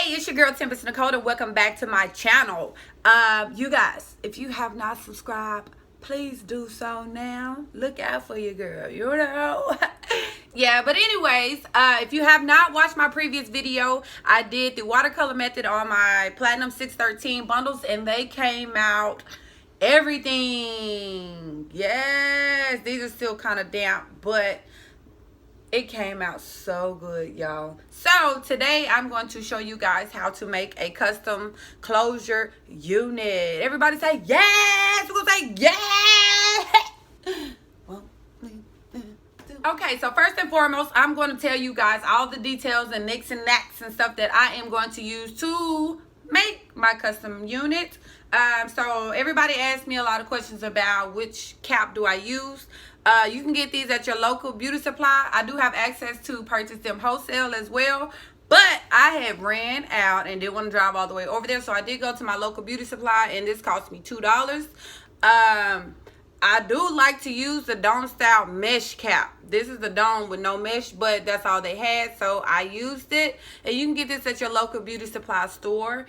Hey, it's your girl Tempest Nicole, and welcome back to my channel. You guys, if you have not subscribed, please do so now. Look out for your girl, you know. Yeah, but anyways, if you have not watched my previous video, I did the watercolor method on my Platinum 613 bundles, and they came out everything. Yes, these are still kind of damp, but it came out so good, y'all. So today I'm going to show you guys how to make a custom closure unit. Everybody say yes. We're gonna say yes. Okay, so first and foremost, I'm going to tell you guys all the details and nicks and knacks and stuff that I am going to use to make my custom unit. So everybody asked me a lot of questions about which cap do I use. You can get these at your local beauty supply. I do have access to purchase them wholesale as well, but I have ran out and didn't want to drive all the way over there, so I did go to my local beauty supply, and this cost me $2. I do like to use the dome style mesh cap. This is the dome with no mesh, but that's all they had, so I used it. And you can get this at your local beauty supply store.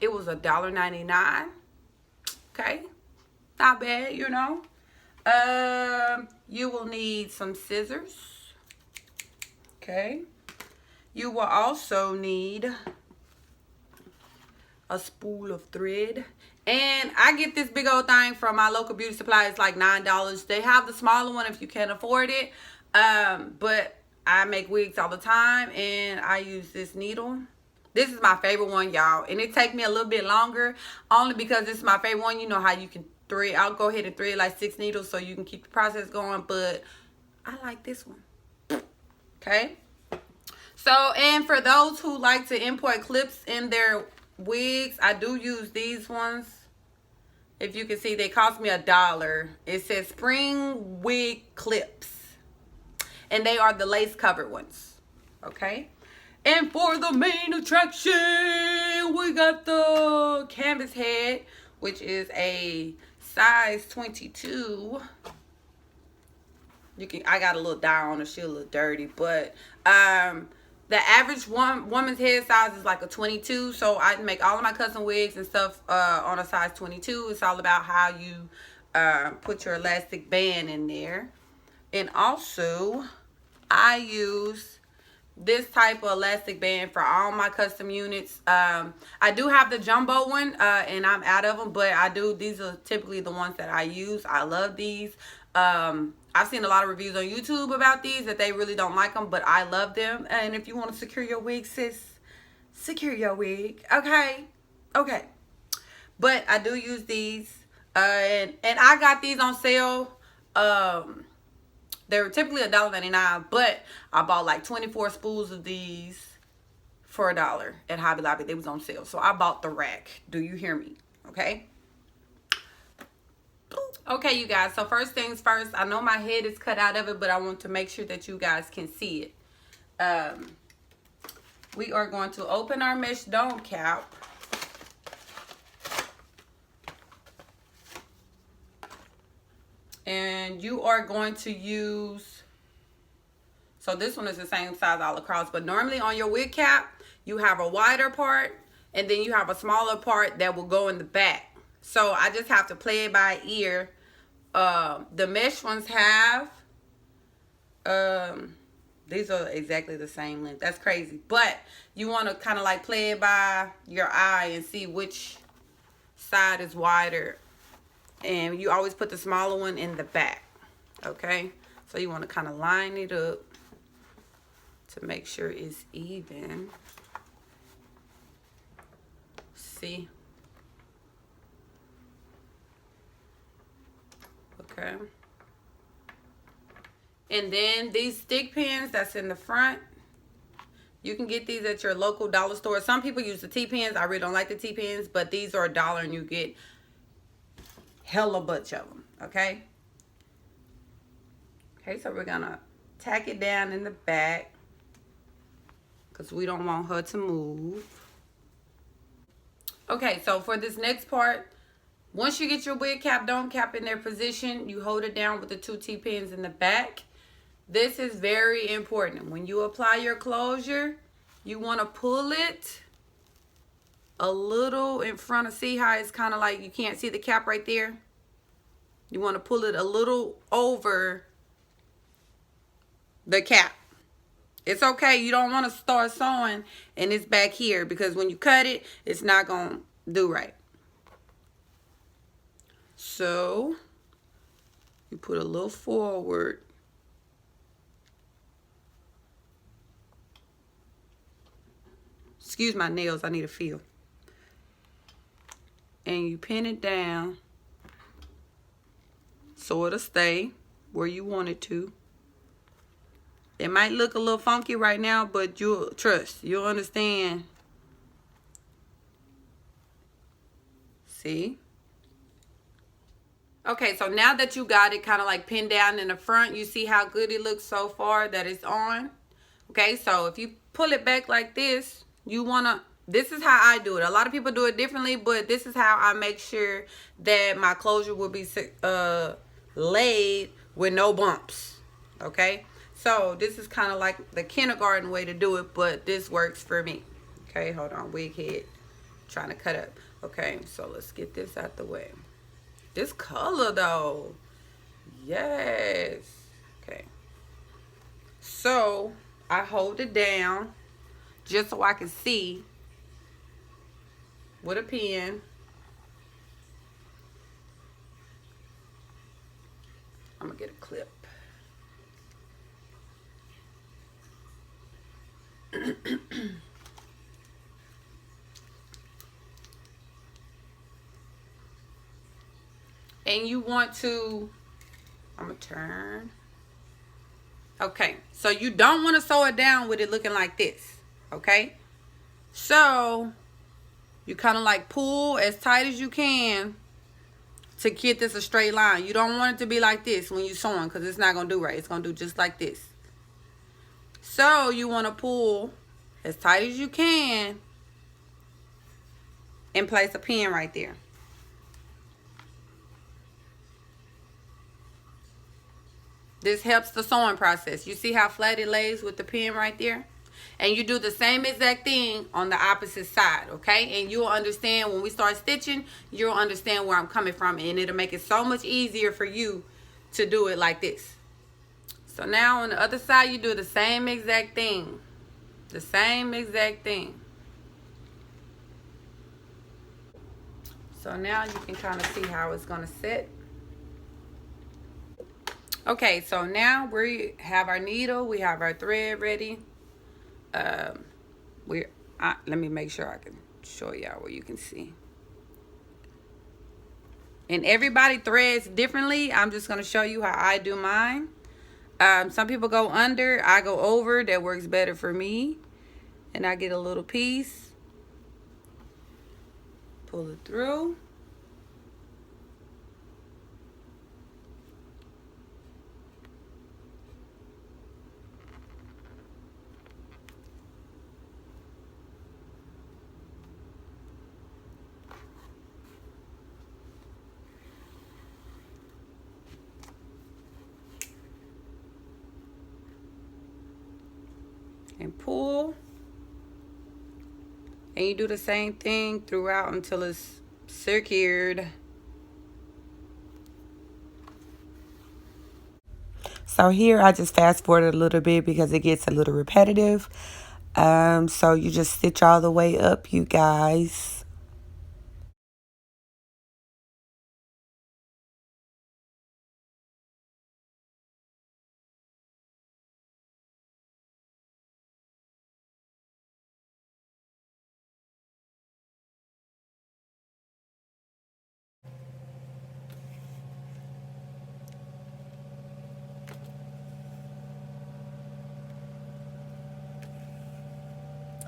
It was $1.99. Okay, not bad, you know. You will need some scissors. Okay. You will also need a spool of thread. And I get this big old thing from my local beauty supply. It's like $9. They have the smaller one if you can't afford it. But I make wigs all the time, and I use this needle. This is my favorite one, y'all. And it takes me a little bit longer only because this is my favorite one. You know how you can thread. I'll go ahead and thread like 6 needles so you can keep the process going. But I like this one. Okay. So, and for those who like to import clips in their wigs, I do use these ones. If you can see, they cost me $1. It says spring wig clips, and they are the lace covered ones. Okay. And for the main attraction, we got the canvas head, which is a size 22. I got a little dye on her, she a little dirty, but the average woman's head size is like a 22, so I make all of my custom wigs and stuff on a size 22. It's all about how you put your elastic band in there. And also, I use this type of elastic band for all my custom units. I do have the jumbo one, and I'm out of them, but these are typically the ones that I use. I love these. I've seen a lot of reviews on YouTube about these that they really don't like them, but I love them. And if you want to secure your wig, sis, secure your wig. Okay. But I do use these, and I got these on sale. They were typically $1.99, but I bought like 24 spools of these for $1 at Hobby Lobby. They was on sale, so I bought the rack. Do you hear me? Okay. Okay, you guys, so first things first, I know my head is cut out of it, but I want to make sure that you guys can see it. We are going to open our mesh dome cap. And you are going to use, so this one is the same size all across, but normally on your wig cap, you have a wider part, and then you have a smaller part that will go in the back. So I just have to play it by ear. The mesh ones have, these are exactly the same length. That's crazy. But you want to kind of like play it by your eye and see which side is wider. And you always put the smaller one in the back. Okay? So you want to kind of line it up to make sure it's even. See? Okay. And then these stick pins that's in the front, you can get these at your local dollar store. Some people use the T-pins. I really don't like the T-pins, but these are $1 and you get hella bunch of them. Okay. Okay, so we're gonna tack it down in the back because we don't want her to move. Okay, so for this next part, once you get your wig cap, dome cap in their position, you hold it down with the 2 T-pins in the back. This is very important. When you apply your closure, you want to pull it a little in front of, see how it's kind of like you can't see the cap right there? You want to pull it a little over the cap. It's okay. You don't want to start sewing and it's back here, because when you cut it, it's not going to do right. So you put a little forward. Excuse my nails, I need a feel. And you pin it down so it'll stay where you want it to. It might look a little funky right now, but you'll trust. You'll understand. See? Okay, so now that you got it kind of like pinned down in the front, you see how good it looks so far that it's on? Okay, so if you pull it back like this, you want to, this is how I do it. A lot of people do it differently, but this is how I make sure that my closure will be laid with no bumps. Okay, so this is kind of like the kindergarten way to do it, but this works for me. Okay, hold on, wig head trying to cut up. Okay, so let's get this out the way. This color though, yes. Okay, so I hold it down just so I can see with a pen. I'm gonna get a clip. And you want to, I'm gonna turn. Okay, so you don't want to sew it down with it looking like this. Okay, so you kind of like pull as tight as you can to get this a straight line. You don't want it to be like this when you're sewing, because it's not gonna do right. It's gonna do just like this. So you want to pull as tight as you can and place a pin right there. This helps the sewing process. You see how flat it lays with the pin right there? And you do the same exact thing on the opposite side, okay? And you'll understand when we start stitching, you'll understand where I'm coming from, and it'll make it so much easier for you to do it like this. So now on the other side, you do the same exact thing. The same exact thing. So now you can kind of see how it's going to sit. Okay, so now we have our needle, we have our thread ready. Let me make sure I can show y'all where you can see. And everybody threads differently. I'm just gonna show you how I do mine. Some people go under, I go over. That works better for me. And I get a little piece, pull it through. And pull, and you do the same thing throughout until it's secured. So here I just fast forward a little bit because it gets a little repetitive. So you just stitch all the way up, you guys.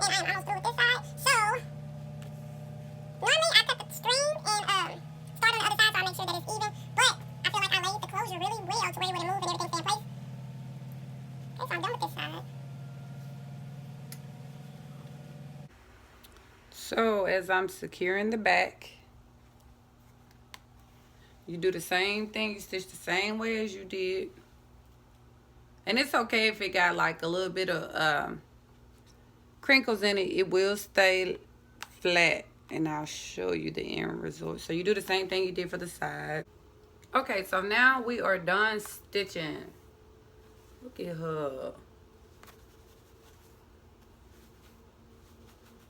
And I'm almost through with this side. So normally I cut the string and start on the other side so I make sure that it's even. But I feel like I laid the closure really well to where it wouldn't move and everything stay in place. Okay, so I'm done with this side. So as I'm securing the back, you do the same thing. You stitch the same way as you did. And it's okay if it got like a little bit of crinkles in it. It will stay flat and I'll show you the end result. So you do the same thing you did for the side. Okay, so now we are done stitching. Look at her.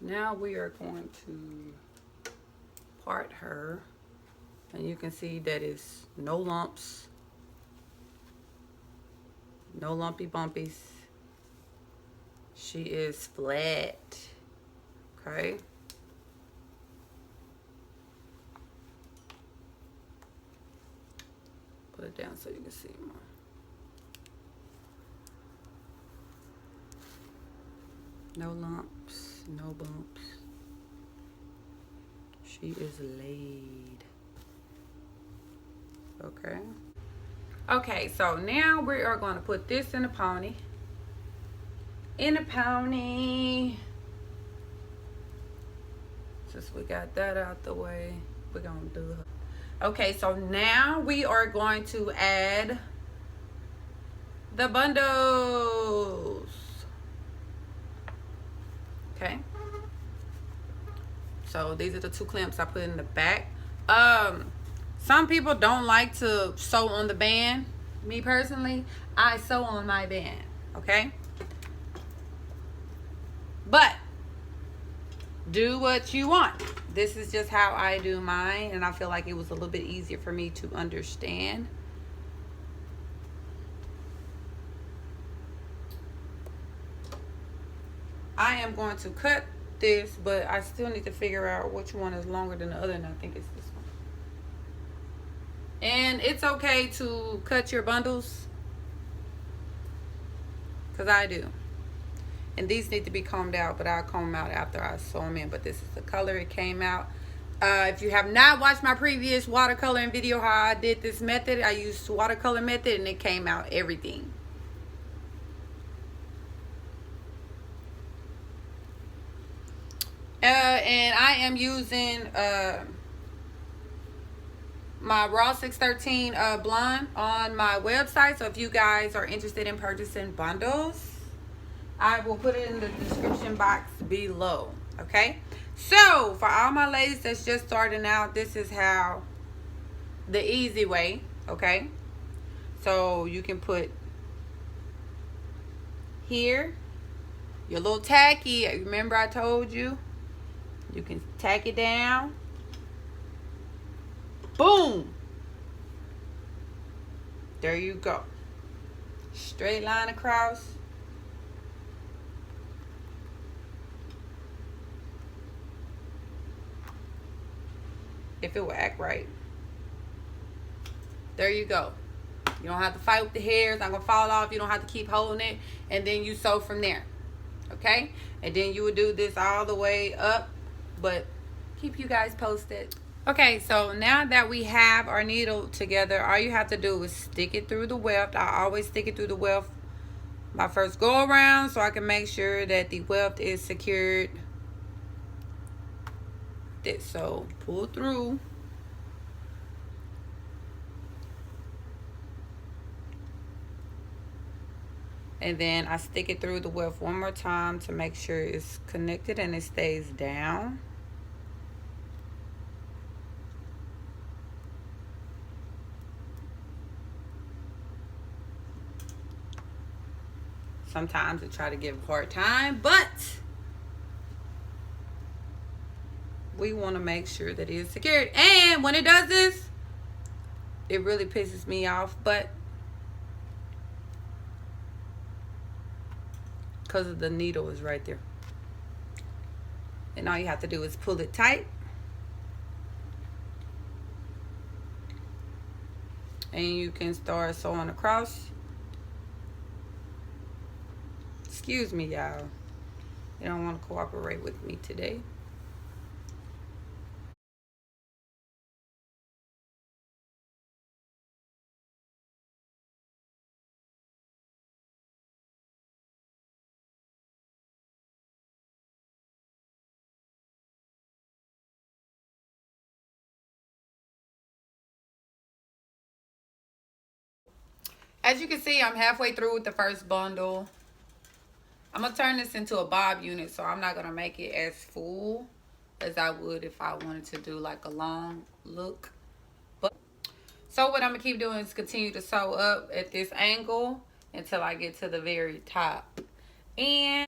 Now we are going to part her, and you can see that it's no lumps, no lumpy bumpies. She is flat. Okay. Put it down so you can see more. No lumps, no bumps. She is laid. Okay. Okay, so now we are going to put this in a pony. In a pony. Since we got that out the way, we're going to do her. Okay, so now we are going to add the bundles. Okay. So these are the 2 clamps I put in the back. Some people don't like to sew on the band. Me personally, I sew on my band. Okay. But do what you want. This is just how I do mine, and I feel like it was a little bit easier for me to understand. I am going to cut this, but I still need to figure out which one is longer than the other, and I think it's this one. And it's okay to cut your bundles, because I do. And these need to be combed out, but I'll comb them out after I sew them in. But this is the color it came out. If you have not watched my previous watercoloring video, how I did this method, I used watercolor method, and it came out everything. And I am using my raw 613 blonde on my website. So if you guys are interested in purchasing bundles, I will put it in the description box below. Okay, so for all my ladies that's just starting out, this is how the easy way. Okay, so you can put here your little tacky. Remember I told you you can tack it down. Boom, there you go. Straight line across. If it will act right. There you go. You don't have to fight with the hair. It's not going to fall off. You don't have to keep holding it. And then you sew from there. Okay? And then you would do this all the way up. But keep you guys posted. Okay, so now that we have our needle together, all you have to do is stick it through the weft. I always stick it through the weft my first go around, so I can make sure that the weft is secured. So pull through, and then I stick it through the weft one more time to make sure it's connected and it stays down. Sometimes I try to give a hard time, but we want to make sure that it is secured. And when it does this, it really pisses me off, but because of the needle is right there. And all you have to do is pull it tight. And you can start sewing across. Excuse me, y'all. They don't want to cooperate with me today. As you can see, I'm halfway through with the first bundle. I'm going to turn this into a bob unit, so I'm not going to make it as full. as I would if I wanted to do like a long look. But so what I'm gonna keep doing is continue to sew up at this angle until I get to the very top. And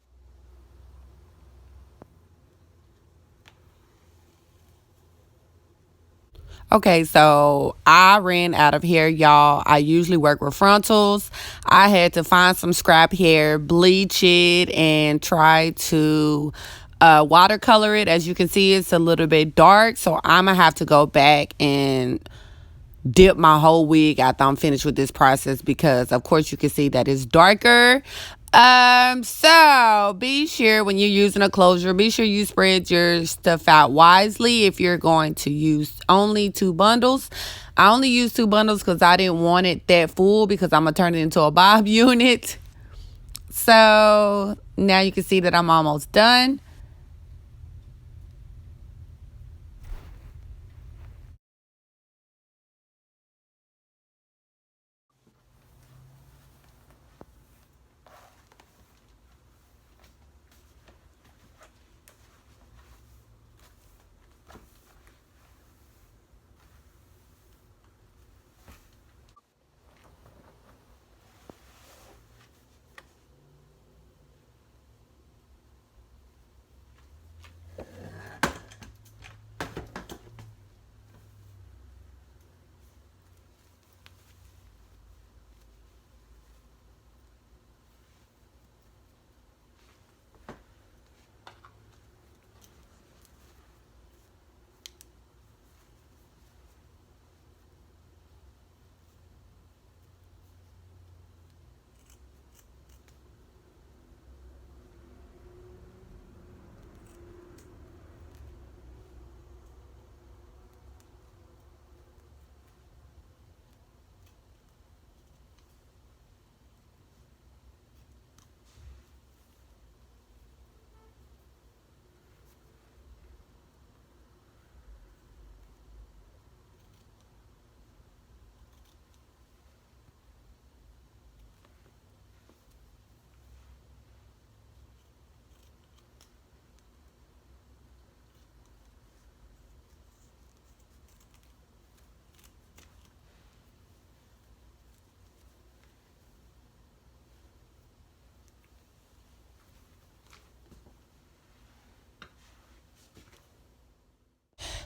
okay, so I ran out of hair, y'all. I usually work with frontals. I had to find some scrap hair, bleach it, and try to watercolor it. As you can see, it's a little bit dark, so I'm gonna have to go back and dip my whole wig after I'm finished with this process, because of course you can see that it's darker. So be sure when you're using a closure, be sure you spread your stuff out wisely. If you're going to use only 2 bundles, I only use 2 bundles because I didn't want it that full, because I'm gonna turn it into a bob unit. So now you can see that I'm almost done.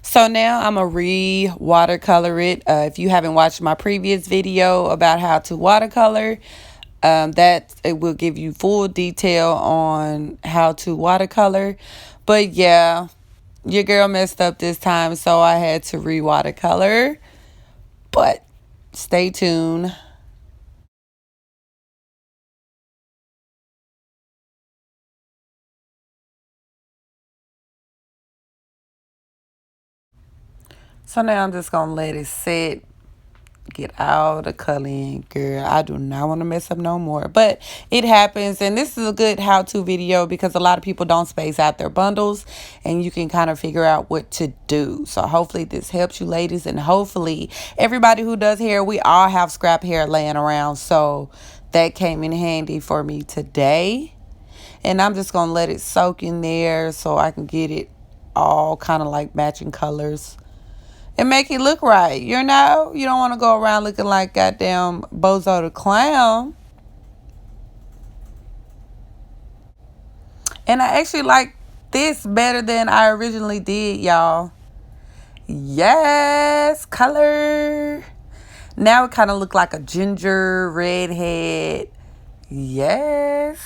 So now I'm going to re-watercolor it. If you haven't watched my previous video about how to watercolor, that it will give you full detail on how to watercolor. But yeah, your girl messed up this time, so I had to re-watercolor. But stay tuned. So now I'm just going to let it sit. Get all the color in, girl. I do not want to mess up no more. But it happens, and this is a good how-to video because a lot of people don't space out their bundles, and you can kind of figure out what to do. So hopefully this helps you ladies, and hopefully everybody who does hair, we all have scrap hair laying around. So that came in handy for me today. And I'm just going to let it soak in there so I can get it all kind of like matching colors and make it look right. You know, you don't want to go around looking like goddamn Bozo the Clown. And I actually like this better than I originally did, y'all. Yes, color. Now it kind of look like a ginger redhead. Yes.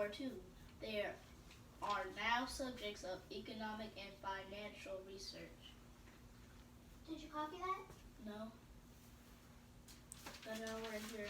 War II. They are now subjects of economic and financial research. Did you copy that? No. But now we're in here.